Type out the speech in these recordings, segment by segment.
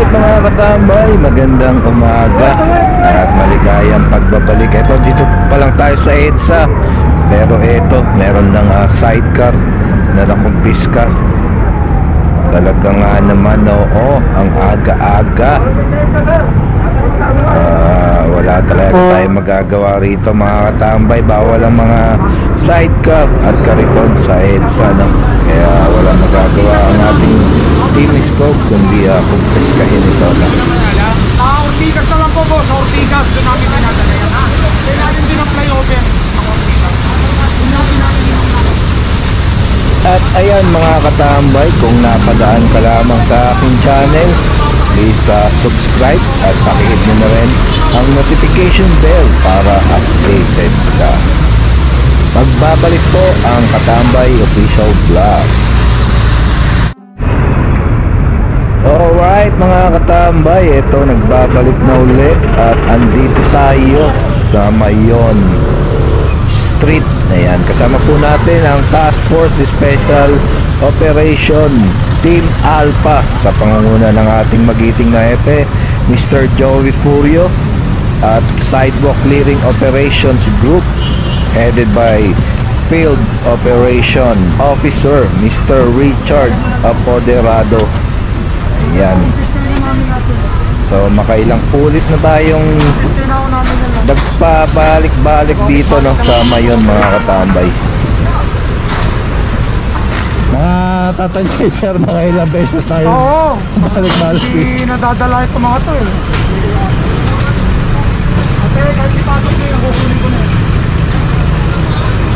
mga katambay, magandang umaga at maligayang pagbabalik. Ito, dito pa lang tayo sa EDSA, pero ito, meron ng sidecar na nakumpiska. Talaga nga naman, oo, ang aga-aga. Wala talaga tayo magagawa rito mga katambay. Bawal ang mga sidecar at kariton sa EDSA, no? Kaya wala magagawa ang ating team scope kundi kumpiskahin ito, no? Ortigas na lang po, boss. Ortigas, doon namin pinadala yan, ha? Kaya natin din ang flyover. At ayan mga katambay, kung napadaan ka lamang sa aking channel, please subscribe at pakihit mo na rin ang notification bell para updated ka. Magbabalik po ang Katambay Official Vlog. Alright mga katambay, ito nagbabalik na ulit at andito tayo sa Mayon Street. Ayan, kasama po natin ang Task Force Special Operation Team Alpha sa pangunguna ng ating magiting na hepe, Mr. Joey Furio, at Sidewalk Clearing Operations Group headed by Field Operation Officer Mr. Richard Apoderado. Ayan. So makailang ulit na tayong nagpabalik-balik dito, no, sa Mayon mga katambay. Nakatatanggay sir, nakailang beses tayo. Oo. Balik-balik dito. Hindi nadadala ito mga to, eh. Ate, kahit ipasok nyo yung hukuli ko na.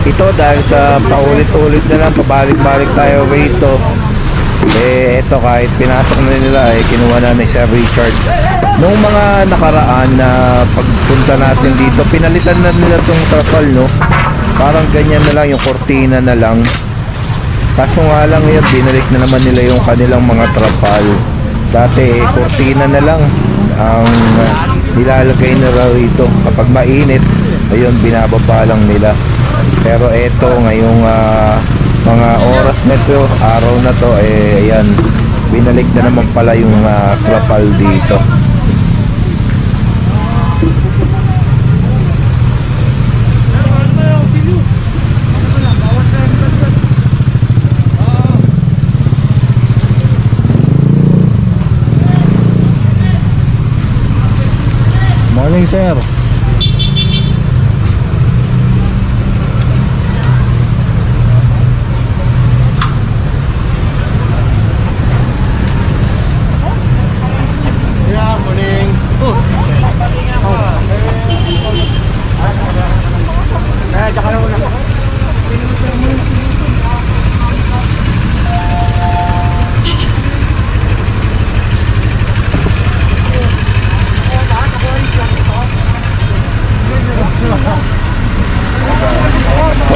Ito dahil sa paulit-ulit na lang, pabalik-balik tayo rito. Ito kahit pinasok na nila, kinuha na ni Sir Richard. Nung mga nakaraan na pagpunta natin dito, pinalitan na nila tong trapal, no? Parang ganyan na lang, yung kortina na lang. Kaso nga lang yun, binalik na naman nila yung kanilang mga trapal. Dati kortina na lang ang nilalagay nila rito. Kapag mainit, ayun, binababa lang nila. Pero eto ngayong mga oras na to, araw na to, ayan, binalik na naman pala yung trapal dito. Morning sir.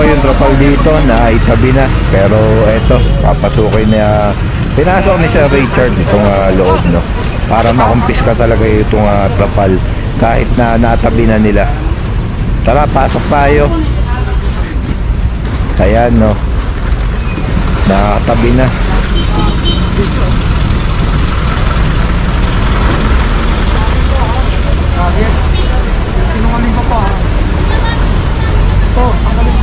Yung trapal dito na itabi na, pero eto papasukin niya, pinasok ni Sir Richard itong loob, no, para makumpiska talaga itong trapal kahit na natabi na nila. Tara, pasok tayo. Kaya, no, natabi na. Sinungaling ko pa. Ito, tanggalin.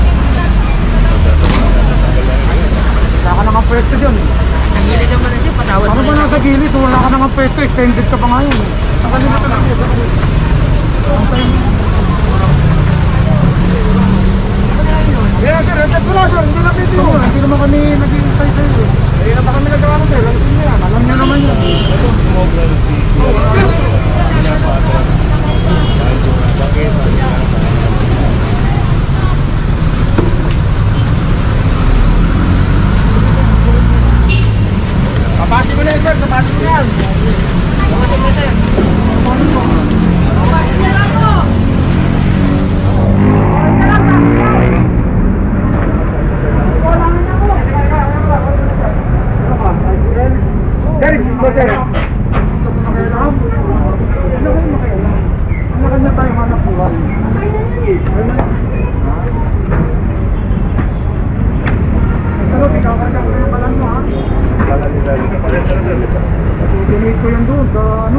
Wala ka nang pwesto dyan. Ang gilid naman na dyan, patawad Ano ba nasa gilid? Wala ka nang pwesto. Extended ka pa ngayon. Tanggalin na talaga. Kaya sir, headset ko lang sir. Hindi na pwede mo. Hindi naman kami nag-iintay sa'yo. Hindi na pa kami nagawa ko sir. Lansin niya yan. Alam niya naman yun. Tapasin mo na yan sir. Tapasin mo yan. Tapasin mo sir. Donate ko yan doon sa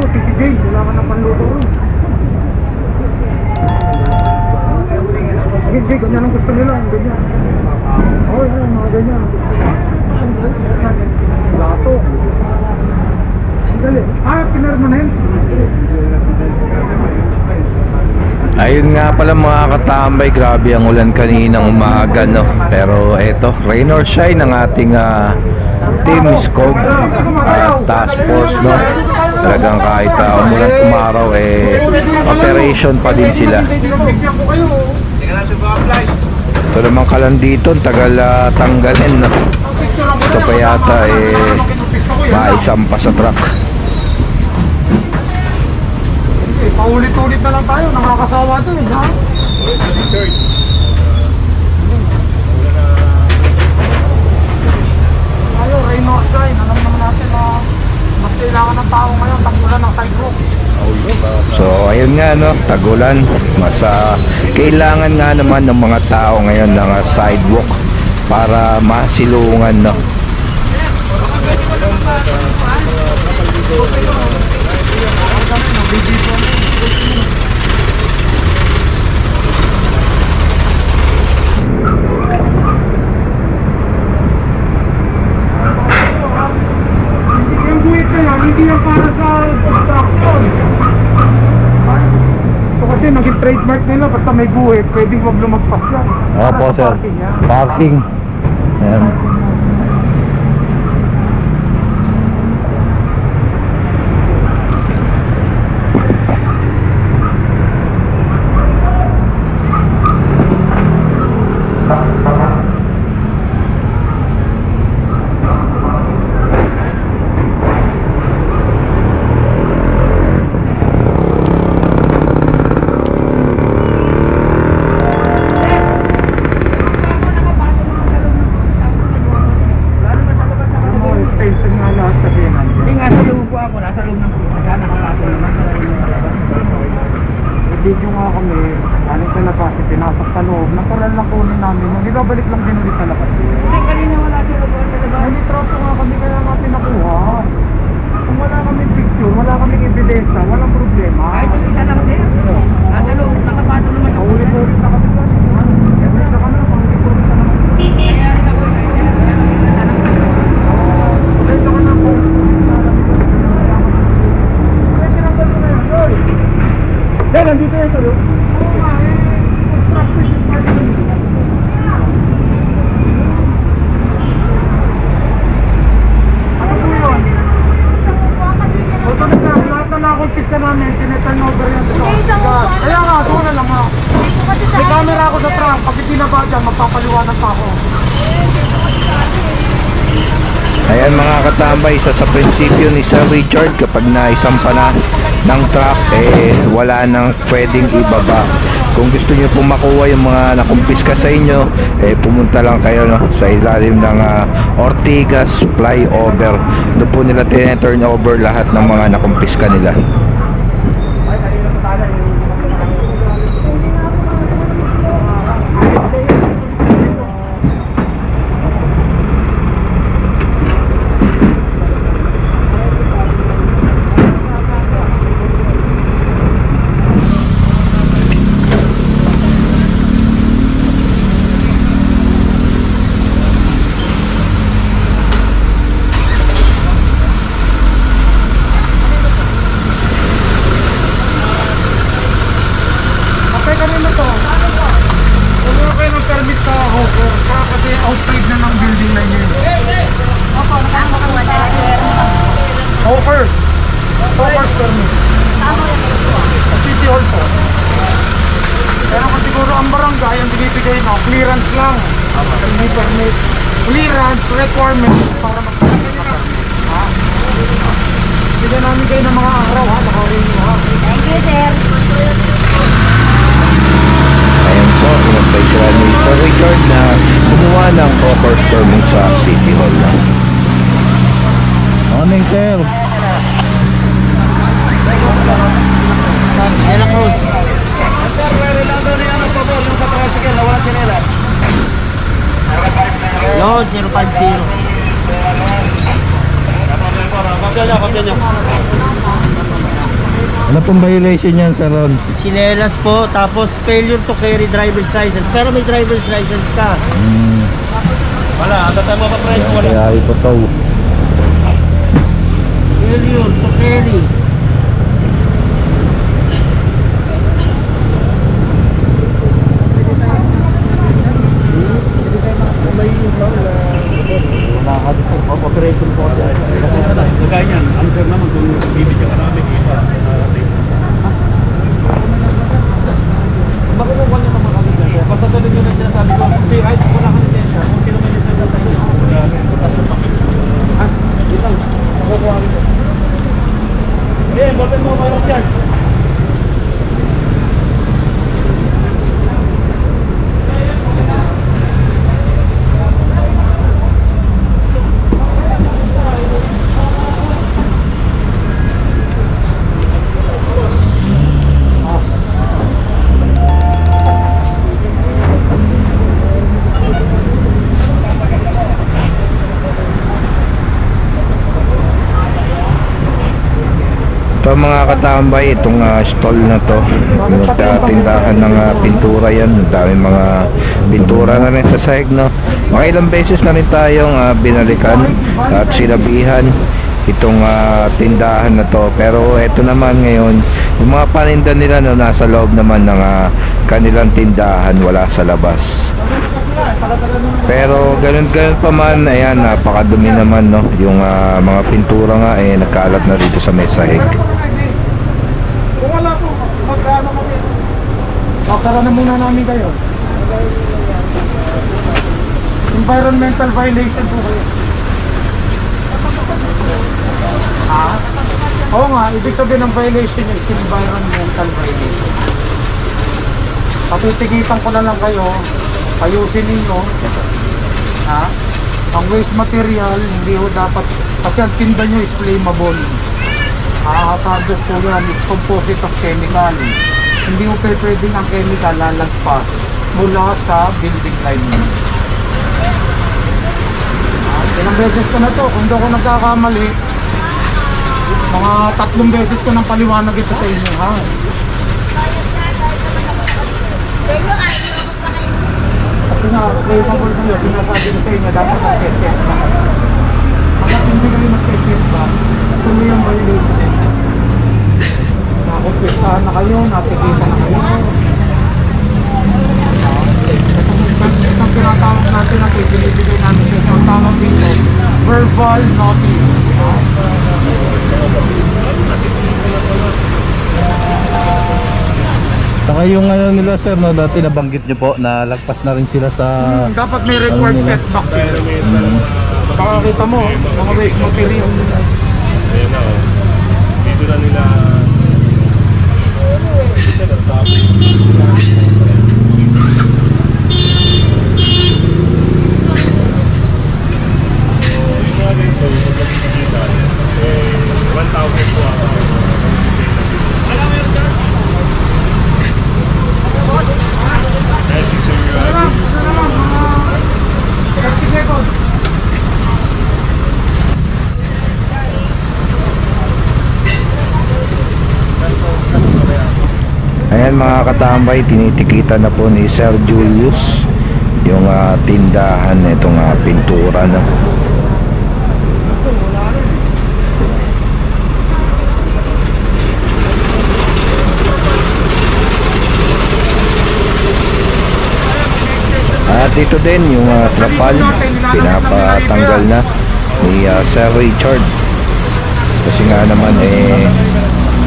mga ganyan. Lato. Ang galing. Pinarmanen. Ayun nga pala mga katambay, grabe ang ulan kaninang umaga, no? Pero eto, rain or shine ang ating team Skog task force, no? Talagang kahit umulan umaraw, operation pa din sila. Ito naman kalan dito, tagal tanggalin, no? Ito pa yata maisampa sa truck. Paulit-ulit na lang tayo, nakakasawa to ha? Tayo, rain or shine, alam naman natin na mas kailangan ng tao ngayon, tagulan ng sidewalk. So ayun nga, no, tagulan, mas kailangan nga naman ng mga tao ngayon ng sidewalk para masilungan, no. Yung buwit na yan, hindi yan para sa construction. So kasi naging trademark nila, basta may buwit, pwedeng wag lumagpas yan. Opo, Para sa sir. parking yan. Parking. Ayan. Video nga kami, galing sa labas, pinasok sa loob, natural lang kunin namin, nung ibabalik lang din ulit sa labas. Kanina wala sila po sa labas. Hindi tropo nga kami, kaya natin nakuha. Kung wala kami picture, wala kami ebidensya, walang problema. Kahit yung isa lang din. Nasa loob, nakapato naman. Ulit-ulit na kami kasi. Ulit na kami, ulit-ulit na naman. Kaya rin ako. Ulit na kami po. Kaya sinanggal mo na yun, Loy. Dahil, nandito yan sa loob. Oo nga, construction is part of it. Ano po yun? Ito na sir, lahat na nakulpis ka namin, tineturn over yan sa gas. Kaya nga, doon na lang ha. May camera ako sa truck, pag ibinaba dyan, magpapaliwanag pa ako. Ayan mga katambay, isa sa prinsipyo ni Sir Richard, kapag naisampa na ng truck, wala nang pwedeng ibaba. Kung gusto nyo po makuha yung mga nakumpiska sa inyo, pumunta lang kayo, no, sa ilalim ng Ortigas flyover. Doon po nila turn over lahat ng mga nakumpiska nila. Outside na ng building na yun. Opo, nakakuha talaga sir. Hawkers permit. Sa City Hall po. Pero kung siguro ang barangay, ang binibigay no, clearance lang. Hindi permit. Clearance requirement para magpapagay ka permit. Bigyan namin kayo ng mga araw ha, naka-renew ha. Thank you sir. Ayan po, inantay sila ni Sir Richard na kumuha ng hawkers permit sa City Hall. Morning, sir. Ella Cruz. Yun, 050. Ano pong violation yan, Sir Ron? Chinelas po, tapos failure to carry driver's license. Pero may driver's license ka. Wala. Matatama pa presyo wala. Kaya ipotaw. Yun, to carry. Wala ka sa operation po. Kasi kagaya niyan, unfair naman kung bibigyan ka namin kita. Bakit mo kanya naman kami dyan? Basta tuloy nyo na siya sabi ko, kung si Right, wala ka lisensya. Kung sino may lisensya sa inyo, bukas yung pakit. Ha? Dito lang. Nakukuha rin ko. Eh, bakit mo mayroon dyan? Ito mga katambay, itong stall na to, yung tindahan ng pintura yan, daming mga pintura na rin sa sahig, no? Makailang beses na rin tayong binalikan at sinabihan itong tindahan na to, pero ito naman ngayon, yung mga paninda nila no, nasa loob naman ng kanilang tindahan, wala sa labas. Pero ganun pa man, ayan, napakadumi naman, no? Yung mga pintura nga nagkalat na dito sa may sahig. Kung wala po, magkano kami? Kakara na muna namin kayo. Environmental violation po kayo. Ha? Oo nga, ibig sabihin ng violation is environmental violation. Patitigitan ko na lang kayo, ayusin ninyo. Ha? Ang waste material, hindi ho dapat, kasi ang tinda nyo is flammable. Hazardous po yan, it's composite of chemical. Hindi mo pwedeng ang chemical lalagpas mula sa building line mo. Ilang beses ko na to, kung doon ko nagkakamali, mga 3 beses ko nang paliwanag ito sa inyo, ha? Kasi nga, flammable ko yun, sinasabi ko sa inyo, dapat mag-check ba? Hanggat hindi kayo mag-check ba, tuloy ang violation. Nakupistahan na kayo, natikita na kayo. Itong pinatawag natin na pinibigay namin sa isang tawag dito, verbal notice. Saka yung ano nila sir, no, dati nabanggit nyo po na lagpas na rin sila sa Dapat may required nila? setback sila. Pakakita mo, mga waste material. Ayan na, oh. Dito na nila yun nga rin po, yung pagkakita 1,000 po ako. Kaya 6 year Isa lang, mga 30 seconds. Ayan mga katambay, tinitikita na po ni Sir Julius yung tindahan nitong pintura, no? At dito din yung trapal, pinapatanggal na ni Sir Richard. Kasi nga naman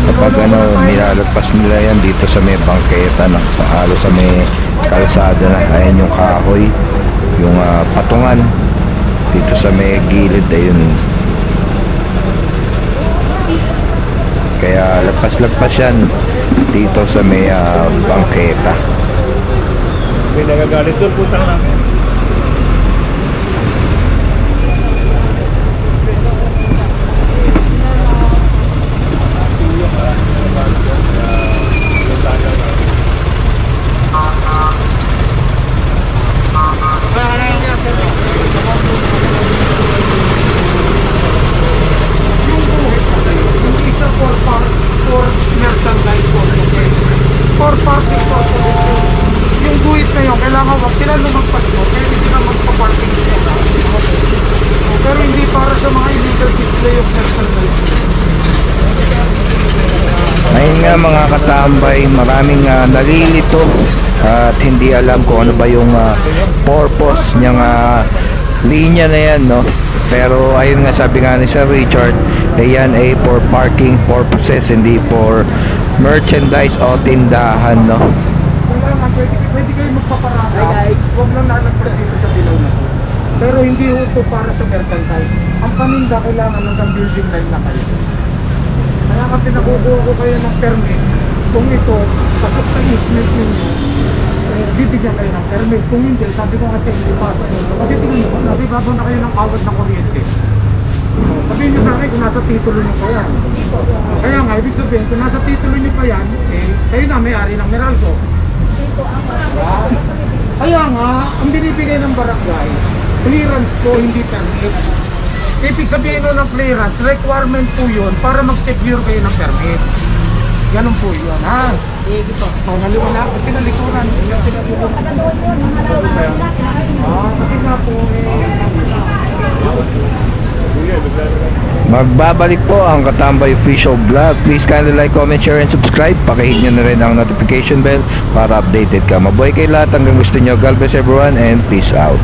kapag nilalagpas nila yan dito sa may bangketa, no? Sa halos sa may kalsada na, ayan yung kahoy, yung patungan dito sa may gilid, ayun. Kaya lagpas yan dito sa may bangketa. may nagagalit doon po sa namin. For parking purposes. Yung guhit na yun, kailangan wag sila lumagpas mo. display of personal. Ayun nga mga katambay, maraming nalilito at hindi alam kung ano ba yung purpose niyang linya na yan, no? Pero ayun nga, sabi nga ni Sir Richard, yan ay for parking purposes, hindi for merchandise o tindahan, no? Kailangan, pwede kayo magpaparada. Huwag lang nalagpas dito sa dilaw na to. Pero hindi ito para sa merchandise. Ang paninda kailangan ng building line na kayo. Kaya ka pinakukuha ko kayo ng permit. Kung ito, pasok sa easement ninyo, bibigyan kayo ng permit. Kung hindi, sabi ko kasi hindi pa. Kasi tingin mo, nabibabo na kayo ng awad ng kuryente. Sabihin nyo sa akin kung nasa titulo nyo pa yan. Kaya nga, ibig sabihin, kung nasa titulo nyo pa yan, kayo na may-ari ng Meralco. Kaya nga, ang binibigay ng barangay, clearance po, hindi permit. Ibig sabihin nun ng clearance, requirement po yun para mag-secure kayo ng permit. Ganun po yun, ha? Sige po. Naliwan ako, pinalikuran. Kasi nga po, Magbabalik po ang Katambay Official Vlog. Please kindly like, comment, share, and subscribe. Pakihit nyo na rin ang notification bell para updated ka. Mabuhay kayo lahat hanggang gusto nyo. God bless everyone and peace out.